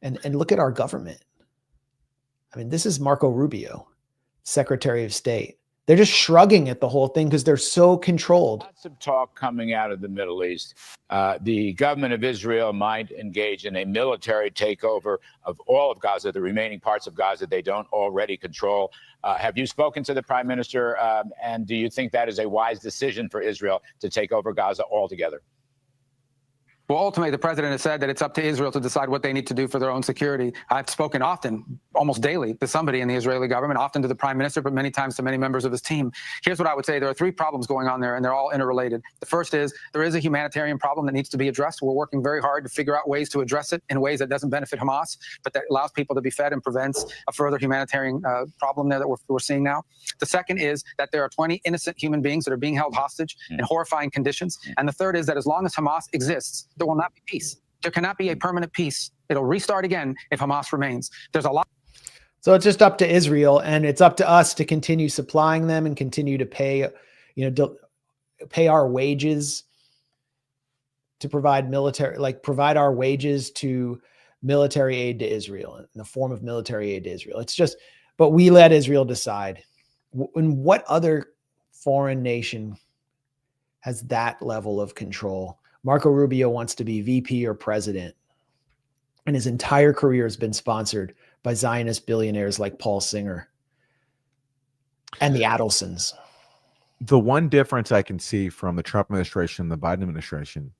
And look at our government. I mean, this is Marco Rubio, Secretary of State. They're just shrugging at the whole thing because they're so controlled. Lots of talk coming out of the Middle East. The government of Israel might engage in a military takeover of all of Gaza, the remaining parts of Gaza they don't already control. Have you spoken to the prime minister? And do you think that is a wise decision for Israel to take over Gaza altogether? Well, ultimately, the president has said that it's up to Israel to decide what they need to do for their own security. I've spoken often, almost daily, to somebody in the Israeli government, often to the prime minister, but many times to many members of his team. Here's what I would say. There are three problems going on there, and they're all interrelated. The first is there is a humanitarian problem that needs to be addressed. We're working very hard to figure out ways to address it in ways that doesn't benefit Hamas, but that allows people to be fed and prevents a further humanitarian problem there that we're seeing now. The second is that there are 20 innocent human beings that are being held hostage in horrifying conditions. And the third is that as long as Hamas exists, there will not be peace. There cannot be a permanent peace. It'll restart again if Hamas remains. There's a lot. So it's just up to Israel, and it's up to us to continue supplying them and continue to pay, pay our wages to provide provide our wages to military aid to Israel in the form of military aid to Israel. It's just, but we let Israel decide. In what other foreign nation has that level of control? Marco Rubio wants to be VP or president, and his entire career has been sponsored by Zionist billionaires like Paul Singer and the Adelsons. The one difference I can see from the Trump administration and the Biden administration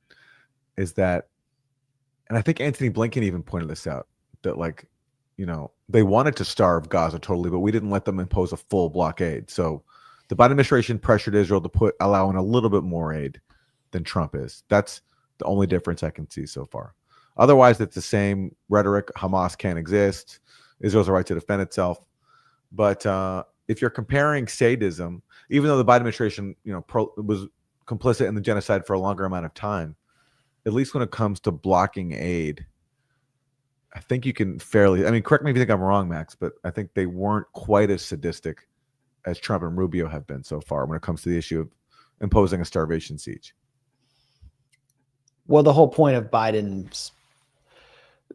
is that, and I think Antony Blinken even pointed this out, that they wanted to starve Gaza totally, but we didn't let them impose a full blockade. So the Biden administration pressured Israel to allowing a little bit more aid than Trump is. That's the only difference I can see so far. Otherwise, it's the same rhetoric. Hamas can't exist. Israel's a right to defend itself. But if you're comparing sadism, even though the Biden administration, was complicit in the genocide for a longer amount of time, at least when it comes to blocking aid, I think you can fairly, correct me if you think I'm wrong, Max, but I think they weren't quite as sadistic as Trump and Rubio have been so far when it comes to the issue of imposing a starvation siege. Well, the whole point of Biden's,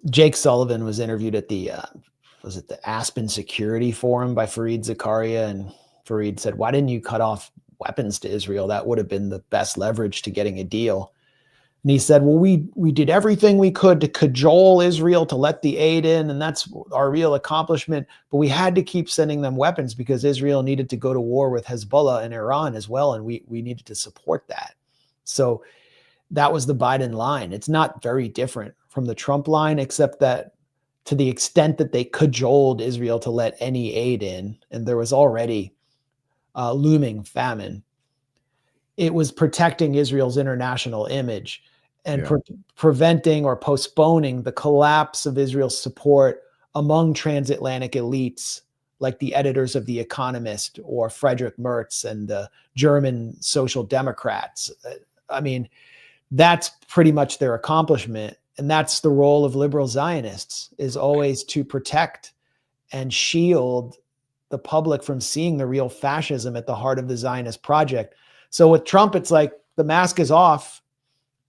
Jake Sullivan was interviewed at the Aspen Security Forum by Fareed Zakaria, and Fareed said, "Why didn't you cut off weapons to Israel? That would have been the best leverage to getting a deal." And he said, "Well, we did everything we could to cajole Israel to let the aid in, and that's our real accomplishment. But we had to keep sending them weapons because Israel needed to go to war with Hezbollah and Iran as well, and we needed to support that." So that was the Biden line. It's not very different from the Trump line, except that to the extent that they cajoled Israel to let any aid in, and there was already looming famine, it was protecting Israel's international image and preventing or postponing the collapse of Israel's support among transatlantic elites like the editors of The Economist or Friedrich Merz and the German Social Democrats. That's pretty much their accomplishment. And that's the role of liberal Zionists, is always to protect and shield the public from seeing the real fascism at the heart of the Zionist project. So with Trump, it's like the mask is off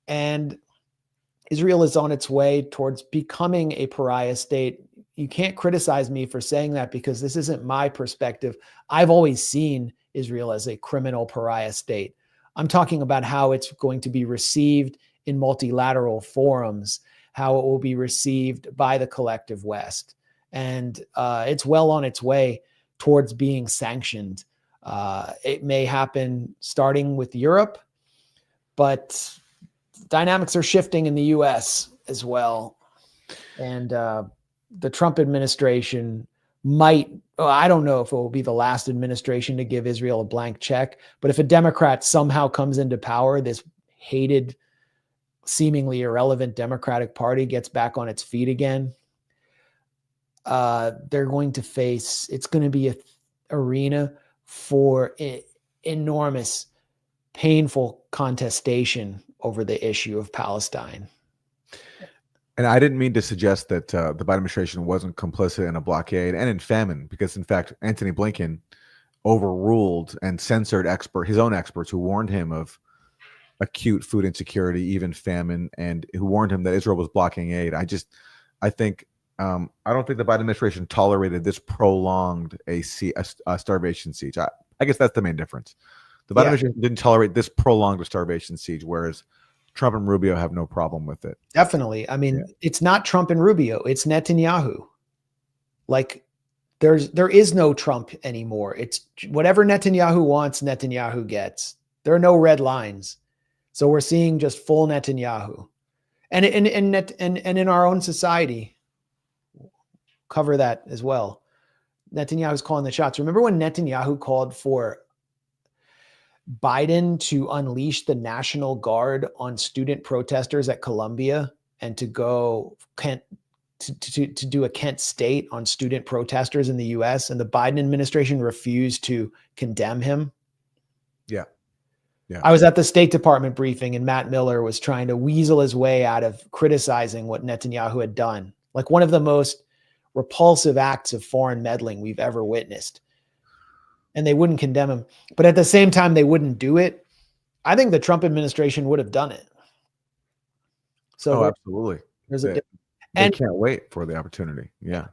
and Israel is on its way towards becoming a pariah state. You can't criticize me for saying that because this isn't my perspective. I've always seen Israel as a criminal pariah state. I'm talking about how it's going to be received in multilateral forums, how it will be received by the collective West. And it's well on its way towards being sanctioned. It may happen starting with Europe, but dynamics are shifting in the US as well. And the Trump administration I don't know if it will be the last administration to give Israel a blank check, but if a Democrat somehow comes into power, this hated, seemingly irrelevant Democratic Party gets back on its feet again, they're going to face, it's going to be an arena for enormous, painful contestation over the issue of Palestine. And I didn't mean to suggest that the Biden administration wasn't complicit in a blockade and in famine, because in fact, Antony Blinken overruled and censored his own experts who warned him of acute food insecurity, even famine, and who warned him that Israel was blocking aid. I think I don't think the Biden administration tolerated this prolonged a starvation siege. I guess that's the main difference. The Biden administration didn't tolerate this prolonged a starvation siege, whereas Trump and Rubio have no problem with it. Definitely. I mean, it's not Trump and Rubio, it's Netanyahu. Like there is no Trump anymore. It's whatever Netanyahu wants, Netanyahu gets. There are no red lines. So we're seeing just full Netanyahu. And in our own society, cover that as well. Netanyahu's calling the shots. Remember when Netanyahu called for Biden to unleash the National Guard on student protesters at Columbia and to go to do a Kent state on student protesters in the US, and the Biden administration refused to condemn him? Yeah. I was at the State Department briefing and Matt Miller was trying to weasel his way out of criticizing what Netanyahu had done. Like one of the most repulsive acts of foreign meddling we've ever witnessed. And they wouldn't condemn him. But at the same time, they wouldn't do it. I think the Trump administration would have done it. So absolutely. There's they can't wait for the opportunity. Yeah.